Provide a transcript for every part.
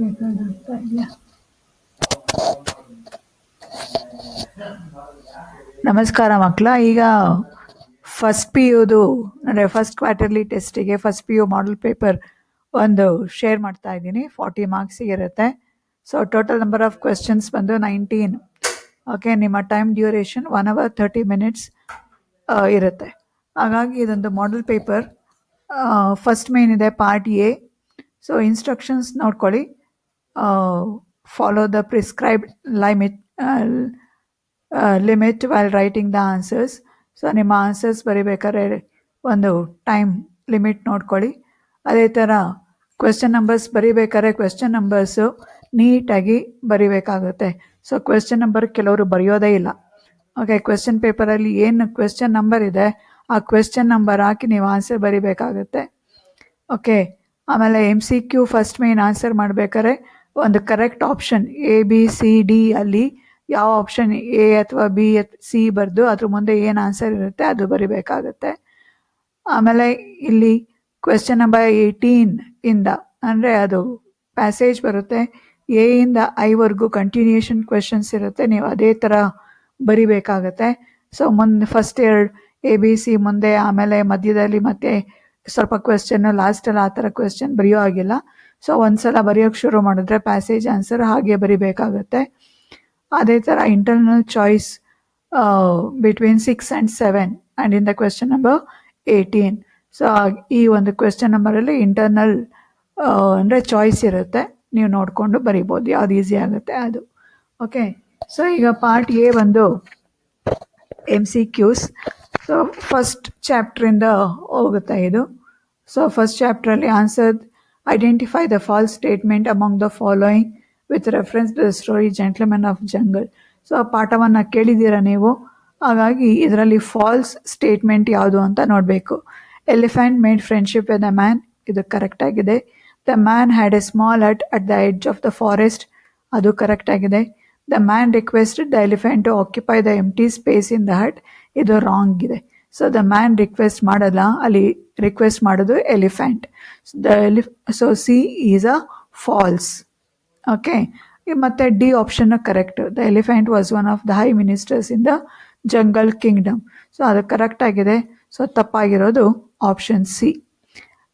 Record ಆಗ್ತಾ ಇದೆಯಾ? ನಮಸ್ಕಾರ ಮಕ್ಕಳ. ಈಗ ಫಸ್ಟ್ ಪಿ ಯುದು ಅಂದರೆ ಫಸ್ಟ್ ಕ್ವಾರ್ಟರ್ಲಿ ಟೆಸ್ಟಿಗೆ first P U model paper ಒಂದು ಶೇರ್ ಮಾಡ್ತಾ ಇದ್ದೀನಿ. 40 ಮಾರ್ಕ್ಸಿಗೆ ಇರುತ್ತೆ. So total number of questions ಬಂದು 19. ಓಕೆ, ನಿಮ್ಮ ಟೈಮ್ ಡ್ಯೂರೇಷನ್ 1 hour 30 minutes ಇರುತ್ತೆ. ಹಾಗಾಗಿ ಇದೊಂದು ಮಾಡಲ್ ಪೇಪರ್. ಫಸ್ಟ್ ಮೇನ್ ಇದೆ ಪಾರ್ಟ್ ಎ. ಸೊ ಇನ್ಸ್ಟ್ರಕ್ಷನ್ಸ್ ನೋಡ್ಕೊಳ್ಳಿ. Follow the prescribed limit while writing the answers. So ನಿಮ್ಮ ಆನ್ಸರ್ಸ್ ಬರಿಬೇಕಾದ್ರೆ ಒಂದು ಟೈಮ್ ಲಿಮಿಟ್ ನೋಡ್ಕೊಳ್ಳಿ. ಅದೇ ಥರ ಕ್ವೆಶ್ಚನ್ ನಂಬರ್ಸ್ ಬರಿಬೇಕಾದ್ರೆ ಕ್ವೆಶ್ಚನ್ ನಂಬರ್ಸು ನೀಟಾಗಿ ಬರಿಬೇಕಾಗುತ್ತೆ. ಸೊ ಕ್ವೆಶ್ಚನ್ ನಂಬರ್ ಕೆಲವರು ಬರೆಯೋದೇ ಇಲ್ಲ. ಓಕೆ, ಕ್ವೆಶ್ಚನ್ ಪೇಪರಲ್ಲಿ ಏನು ಕ್ವೆಶ್ಚನ್ ನಂಬರ್ ಇದೆ ಆ ಕ್ವೆಶ್ಚನ್ ನಂಬರ್ ಹಾಕಿ ನೀವು ಆನ್ಸರ್ ಬರಿಬೇಕಾಗುತ್ತೆ. ಓಕೆ, ಆಮೇಲೆ MCQ ಫಸ್ಟ್ ಮೇನ್ ಆನ್ಸರ್ ಮಾಡಬೇಕಾದ್ರೆ ಒಂದು ಕರೆಕ್ಟ್ ಆಪ್ಷನ್ ABCD ಅಲ್ಲಿ ಯಾವ ಆಪ್ಷನ್ A ಅಥವಾ B C ಬರೆದು ಅದ್ರ ಮುಂದೆ ಏನು ಆನ್ಸರ್ ಇರುತ್ತೆ ಅದು ಬರಿಬೇಕಾಗುತ್ತೆ. ಆಮೇಲೆ ಇಲ್ಲಿ ಕ್ವೆಶ್ಚನ್ ನಂಬರ್ 18 ಇಂದ ಅಂದರೆ ಅದು ಪ್ಯಾಸೇಜ್ ಬರುತ್ತೆ. A ಇಂದ I ಕಂಟಿನ್ಯೂಷನ್ ಕ್ವೆಶನ್ಸ್ ಇರುತ್ತೆ, ನೀವು ಅದೇ ಥರ ಬರಿಬೇಕಾಗತ್ತೆ. ಸೊ ಮುಂದೆ ಫಸ್ಟ್ 2 ABC ಮುಂದೆ, ಆಮೇಲೆ ಮಧ್ಯದಲ್ಲಿ ಮತ್ತೆ ಸ್ವಲ್ಪ ಕ್ವೆಶ್ಚನ್, ಲಾಸ್ಟಲ್ಲಿ ಆ ಥರ ಕ್ವೆಶ್ಚನ್ ಬರೆಯೋ ಆಗಿಲ್ಲ. ಸೊ ಒಂದ್ಸಲ ಬರೆಯೋಕ್ಕೆ ಶುರು ಮಾಡಿದ್ರೆ ಪ್ಯಾಸೇಜ್ ಆನ್ಸರ್ ಹಾಗೆ ಬರಿಬೇಕಾಗತ್ತೆ. ಅದೇ ಥರ internal choice between 6 and 7 and in the question number 18. So ಈ ಒಂದು ಕ್ವೆಶ್ಚನ್ ನಂಬರಲ್ಲಿ ಇಂಟರ್ನಲ್ ಅಂದರೆ ಚಾಯ್ಸ್ ಇರುತ್ತೆ, ನೀವು ನೋಡಿಕೊಂಡು ಬರಿಬೋದು, ಯಾವ್ದು ಈಸಿ ಆಗುತ್ತೆ ಅದು. ಓಕೆ, ಸೊ ಈಗ ಪಾರ್ಟ್ ಎ ಬಂದು MCQs. ಸೊ ಫಸ್ಟ್ ಚಾಪ್ಟ್ರಿಂದ ಹೋಗುತ್ತೆ ಇದು. ಸೊ ಫಸ್ಟ್ ಚಾಪ್ಟ್ರಲ್ಲಿ answer identify the false statement among the following with reference to the story gentleman of jungle. So ಆ ಪಾಠವನ್ನು ಕೇಳಿದ್ದೀರಾ ನೀವು, ಹಾಗಾಗಿ ಇದರಲ್ಲಿ ಫಾಲ್ಸ್ ಸ್ಟೇಟ್ಮೆಂಟ್ ಯಾವುದು ಅಂತ ನೋಡಬೇಕು. Elephant made friendship with the man, ಇದು ಕರೆಕ್ಟ್ ಆಗಿದೆ. The man had a small hut at the edge of the forest, ಅದು ಕರೆಕ್ಟ್ ಆಗಿದೆ. The man requested the elephant to occupy the empty space in the hut, ಇದು wrong ಇದೆ. So the man request ಮಾಡಲ್ಲ, ಅಲ್ಲಿ request ಮಾಡೋದು elephant. So C is a false. Okay, ಮತ್ತು D option correct. The elephant was one of the high ministers in the jungle kingdom, so ಅದು correct ಆಗಿದೆ. So ತಪ್ಪಾಗಿರೋದು option C.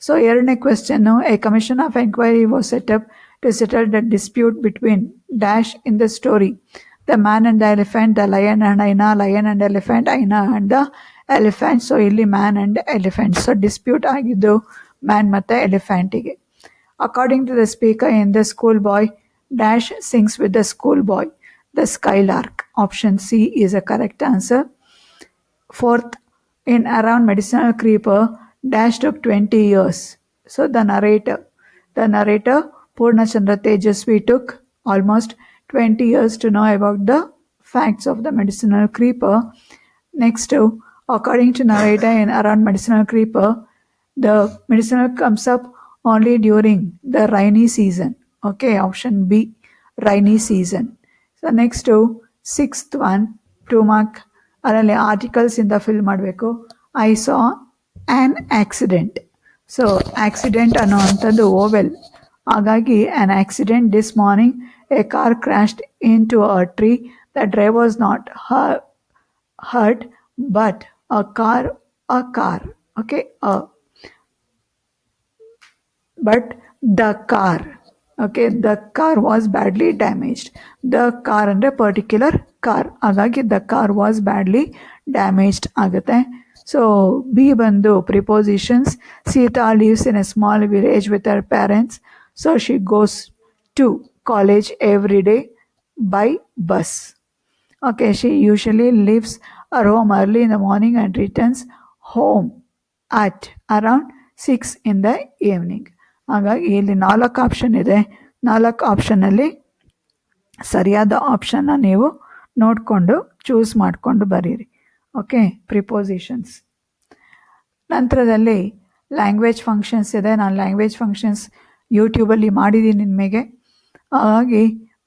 So ಎರಡನೇ question, a commission of enquiry was set up to settle the dispute between dash in the story. The man and the elephant, the lion and hyena, lion and elephant, hyena and the elephant. So ಇಲ್ಲಿ man and elephant. So dispute ಆಗಿದ್ದು man ಮತ್ತು ಎಲಿಫೆಂಟಿಗೆ. According to the speaker in the school boy dash sings with the school boy, the skylark. Option C is a correct answer. Fourth, in around medicinal creeper dash took 20 years. So the narrator Purnachandra Tejasvi took almost 20 years to know about the facts of the medicinal creeper. Next, according to narrator, in around medicinal creeper, the medicinal comes up only during the rainy season. Okay, option B, rainy season. So next, sixth one, 2 mark. ಅದರಲ್ಲಿ ಆರ್ಟಿಕಲ್ಸಿಂದ fill ಮಾಡಬೇಕು. I saw an accident. So accident ಅನ್ನೋ ಅಂಥದ್ದು vowel, ಹಾಗಾಗಿ an accident this morning a car crashed into a tree. The driver was not hurt but a car. Okay, but the car. Okay, the car was badly damaged. The car ಅಂದರೆ particular car, ಹಾಗಾಗಿ the car was badly damaged ಆಗುತ್ತೆ. So B ಬಂದು prepositions. Sita leaves in a small village with Har parents, so she goes to college every day by bus. Okay, she usually leaves her home early in the morning and returns home at around 6 in the evening. ಹಾಗಾಗಿ ಇಲ್ಲಿ 4 option ಇದೆ. 4 ಆಪ್ಷನಲ್ಲಿ ಸರಿಯಾದ ಆಪ್ಷನ್ನ ನೀವು ನೋಡಿಕೊಂಡು choose ಮಾಡಿಕೊಂಡು ಬರೀರಿ. Okay, prepositions. ನಂತರದಲ್ಲಿ language functions ಇದೆ. ನಾನು ಲ್ಯಾಂಗ್ವೇಜ್ ಫಂಕ್ಷನ್ಸ್ ಯೂಟ್ಯೂಬಲ್ಲಿ ಮಾಡಿದ್ದೀನಿ ನಿಮಗೆ, ಹಾಗಾಗಿ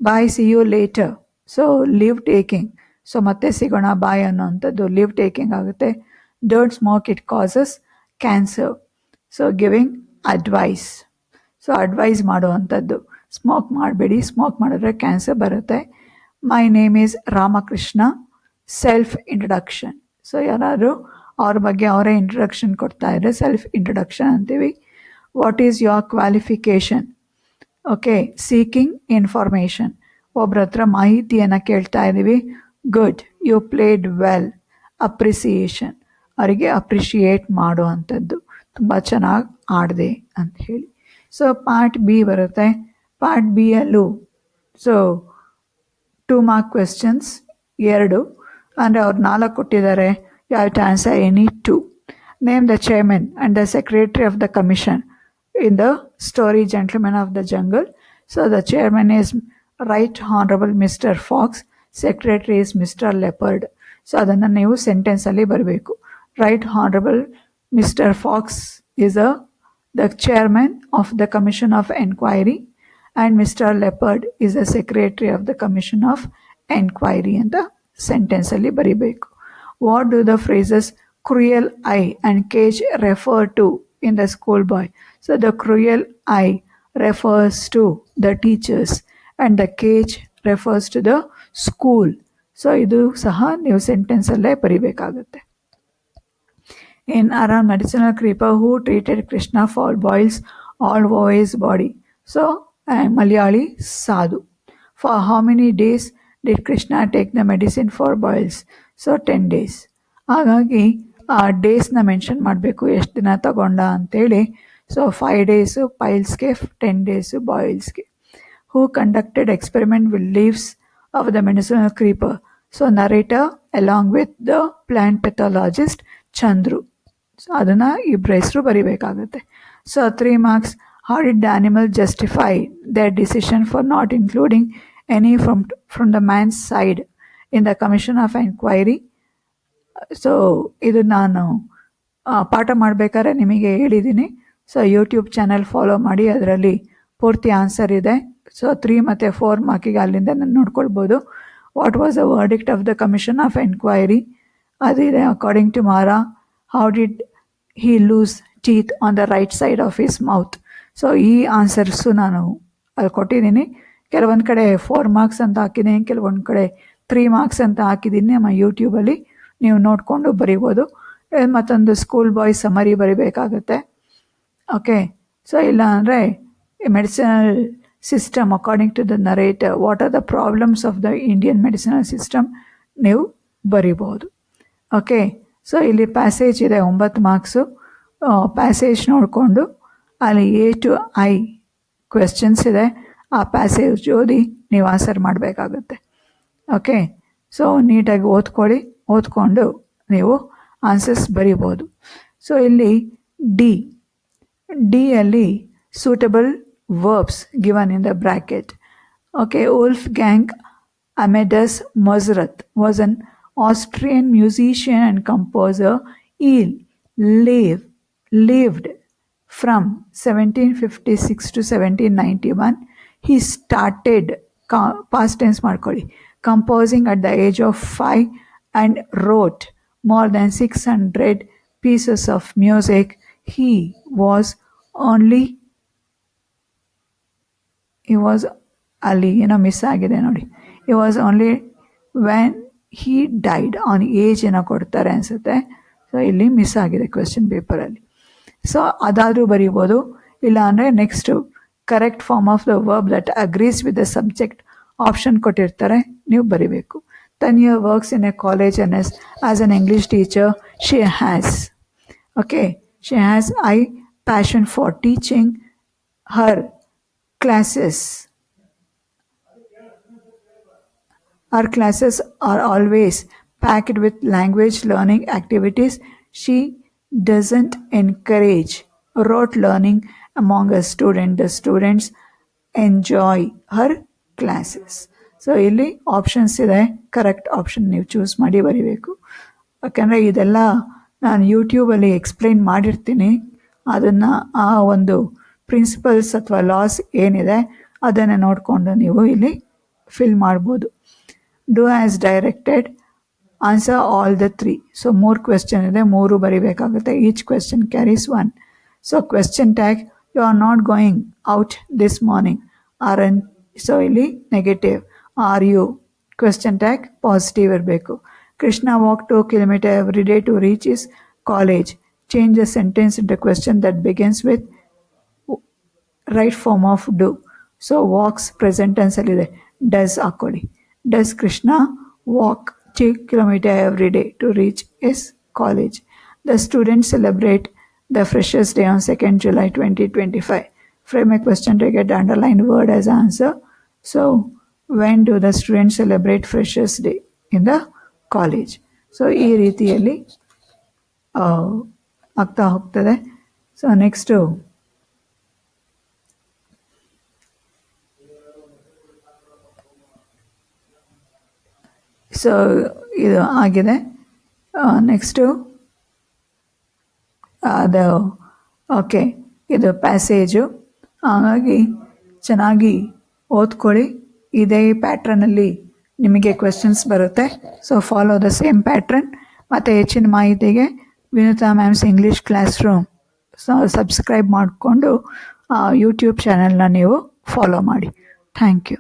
bye, see you later. So leave taking, so ಮತ್ತೆ ಸಿಗೋಣ ಬಾಯ್ ಅನ್ನೋವಂಥದ್ದು ಲೀವ್ ಟೇಕಿಂಗ್ ಆಗುತ್ತೆ. Don't smoke, it causes cancer. So giving advice. So advice ಮಾಡುವಂಥದ್ದು, ಸ್ಮೋಕ್ ಮಾಡಬೇಡಿ, ಸ್ಮೋಕ್ ಮಾಡಿದ್ರೆ ಕ್ಯಾನ್ಸರ್ ಬರುತ್ತೆ. My name is Ramakrishna. Self introduction. So ಯಾರಾದರೂ ಅವ್ರ ಬಗ್ಗೆ ಅವರೇ ಇಂಟ್ರಡಕ್ಷನ್ ಕೊಡ್ತಾ ಇದ್ರೆ ಸೆಲ್ಫ್ ಇಂಟ್ರಡಕ್ಷನ್ ಅಂತೀವಿ. What is your qualification? Okay, seeking information. ಒಬ್ರ ಹತ್ರ ಮಾಹಿತಿಯನ್ನು ಕೇಳ್ತಾ ಇದ್ದೀವಿ. Good, you played well. Appreciation, ಅವರಿಗೆ ಅಪ್ರಿಷಿಯೇಟ್ ಮಾಡುವಂಥದ್ದು, ತುಂಬ ಚೆನ್ನಾಗಿ ಆಡಿದೆ ಅಂತ ಹೇಳಿ. ಸೊ ಪಾರ್ಟ್ ಬಿ ಬರುತ್ತೆ. ಪಾರ್ಟ್ ಬಿ ಅಲ್ಲೂ ಸೊ 2 ಮಾರ್ಕ್ ಕ್ವೆಶ್ಚನ್ಸ್, 2 ಅಂದರೆ ಅವ್ರು 4 ಕೊಟ್ಟಿದ್ದಾರೆ. You have to answer any 2. Name the chairman and the secretary of the commission in the story Gentlemen of the Jungle. So the chairman is Right Honorable Mr. Fox, secretary is Mr. Leopard. So ಅದನ್ನು ನೀವು ಸೆಂಟೆನ್ಸಲ್ಲಿ ಬರಬೇಕು. Right Honorable Mr. Fox is the chairman of the Commission of Enquiry and Mr. Leopard is the secretary of the Commission of Enquiry ಅಂತ ಸೆಂಟೆನ್ಸಲ್ಲಿ ಬರಿಬೇಕು. What do the phrases cruel eye and cage refer to in the schoolboy? So the cruel eye refers to the teachers and the cage refers to the school. So ಇದು ಸಹ ನೀವು ಸೆಂಟೆನ್ಸಲ್ಲೇ ಬರಿಬೇಕಾಗುತ್ತೆ. In Aram medicinal creeper who treated Krishna for boils all over his body. So Malayali Sadhu. For how many days did Krishna take the medicine for boils? So 10 days. ಹಾಗಾಗಿ ಆ ಡೇಸ್ನ mention ಮಾಡಬೇಕು, ಎಷ್ಟು ದಿನ ತಗೊಂಡ ಅಂತೇಳಿ. ಸೊ 5 ಡೇಸು ಪೈಲ್ಸ್ಗೆ, 10 days ಬಾಯಿಲ್ಸ್ಗೆ. Who conducted experiment with leaves of the medicinal creeper? So narrator along with the plant pathologist Chandru. So ಅದನ್ನು ಇಬ್ಬರ ಹೆಸರು ಬರಿಬೇಕಾಗುತ್ತೆ. So 3 marks. How did the animal justify their decision for not including any from the man's side in the commission of enquiry? So ಇದು ನಾನು ಪಾಠ ಮಾಡಬೇಕಾದ್ರೆ ನಿಮಗೆ ಹೇಳಿದ್ದೀನಿ. ಸೊ ಯೂಟ್ಯೂಬ್ ಚಾನಲ್ ಫಾಲೋ ಮಾಡಿ, ಅದರಲ್ಲಿ ಪೂರ್ತಿ ಆನ್ಸರ್ ಇದೆ. ಸೊ 3 ಮತ್ತು 4 ಮಾರ್ಕಿಗೆ ಅಲ್ಲಿಂದ ನಾನು ನೋಡ್ಕೊಳ್ಬೋದು. What was the verdict of the commission of enquiry? ಅದಿದೆ. According to Mara, how did he lose teeth on the right side of his mouth? So ಈ ಆನ್ಸರ್ಸು ನಾನು ಅಲ್ಲಿ ಕೊಟ್ಟಿದ್ದೀನಿ. ಕೆಲವೊಂದು ಕಡೆ 4 ಮಾರ್ಕ್ಸ್ ಅಂತ ಹಾಕಿದ್ದೀನಿ, ಕೆಲವೊಂದು ಕಡೆ 3 ಮಾರ್ಕ್ಸ್ ಅಂತ ಹಾಕಿದ್ದೀನಿ. ನಮ್ಮ ಯೂಟ್ಯೂಬಲ್ಲಿ ನೀವು ನೋಡಿಕೊಂಡು ಬರಿಬೋದು. ಮತ್ತೊಂದು ಸ್ಕೂಲ್ ಬಾಯ್ ಸಮರಿ ಬರಿಬೇಕಾಗುತ್ತೆ. ಓಕೆ, ಸೊ ಇಲ್ಲ ಅಂದರೆ medicinal system according to the narrator, what are the problems of the Indian medicinal system ನೀವು ಬರಿಬೋದು. ಓಕೆ, ಸೊ ಇಲ್ಲಿ ಪ್ಯಾಸೇಜ್ ಇದೆ, 9 ಮಾರ್ಕ್ಸು. ಪ್ಯಾಸೇಜ್ ನೋಡಿಕೊಂಡು ಅಲ್ಲಿ A to I ಕ್ವೆಶ್ಚನ್ಸ್ ಇದೆ, ಆ ಪ್ಯಾಸೇಜ್ ಓದಿ ನೀವು ಆನ್ಸರ್ ಮಾಡಬೇಕಾಗುತ್ತೆ. ಓಕೆ, ಸೊ ನೀಟಾಗಿ ಓದ್ಕೊಂಡು ನೀವು ಆನ್ಸರ್ಸ್ ಬರಿಬೋದು. ಸೊ ಇಲ್ಲಿ ಡಿ ಅಲ್ಲಿ suitable verbs given in the bracket. Okay, Wolfgang Amadeus Mozart was an Austrian musician and composer. He lived from 1756 to 1791. He started, past tense ಮಾಡ್ಕೊಳ್ಳಿ, composing at the age of 5 and wrote more than 600 pieces of music. He was ಅಲ್ಲಿ ಏನೋ miss ಆಗಿದೆ ನೋಡಿ. He was only when he died on age ಏನೋ ಕೊಡ್ತಾರೆ ಅನಿಸುತ್ತೆ. So ಇಲ್ಲಿ miss ಆಗಿದೆ ಕ್ವೆಶ್ಚನ್ ಪೇಪರಲ್ಲಿ. ಸೊ ಅದಾದರೂ ಬರೀಬೋದು. ಇಲ್ಲ ಅಂದರೆ next correct form of the verb that agrees with the subject option ಕೊಟ್ಟಿರ್ತಾರೆ, ನೀವು ಬರಿಬೇಕು. Tanya works in a college and as an English teacher. She has high passion for teaching. Her classes are always packed with language learning activities. She doesn't encourage rote learning among her students. The students enjoy her classes. So ಇಲ್ಲಿ options ಇದೆ, correct option ನೀವು choose ಮಾಡಿ ಬರಿಬೇಕು. ಯಾಕಂದರೆ ಇದೆಲ್ಲ ನಾನು ಯೂಟ್ಯೂಬಲ್ಲಿ explain ಮಾಡಿರ್ತೀನಿ. ಅದನ್ನು ಆ ಒಂದು ಪ್ರಿನ್ಸಿಪಲ್ಸ್ ಅಥವಾ ಲಾಸ್ ಏನಿದೆ ಅದನ್ನು ನೋಡಿಕೊಂಡು ನೀವು ಇಲ್ಲಿ ಫಿಲ್ ಮಾಡ್ಬೋದು. Do as directed, answer all the 3. So 3 question ಇದೆ, 3 ಬರಿಬೇಕಾಗುತ್ತೆ. Each question carries 1. So question tag you are not going out this morning. Are so ಇಲ್ಲಿ negative. Are you question tag positive ಇರಬೇಕು. Krishna walk 2 kilometre every day to reach is college. Change the sentence into question that begins with right form of do. So walks present ಟೆನ್ಸಲ್ಲಿದೆ, does ಹಾಕೊಳ್ಳಿ. Does Krishna walk 2 kilometre every day to reach is college. The student celebrate the Freshers Day on 2nd July 2025. Frame a question to get the underlined word as answer. So, when do the students celebrate Freshers Day in the college? So, ಈ ರೀತಿಯಲ್ಲಿ ಆಗ್ತಾ ಹೋಗ್ತದೆ. So next so ಇದು ಆಗಿದೆ. Next ಅದು okay, ಇದು passage. ಹಾಗಾಗಿ ಚೆನ್ನಾಗಿ ಓದ್ಕೊಳ್ಳಿ. ಇದೇ ಪ್ಯಾಟ್ರನಲ್ಲಿ ನಿಮಗೆ ಕ್ವೆಶನ್ಸ್ ಬರುತ್ತೆ. So follow the same pattern. ಮತ್ತು ಹೆಚ್ಚಿನ ಮಾಹಿತಿಗೆ Vinutha ma'am's English classroom subscribe ಮಾಡಿಕೊಂಡು ಯೂಟ್ಯೂಬ್ ಚಾನಲ್ನ ನೀವು ಫಾಲೋ ಮಾಡಿ. Thank you.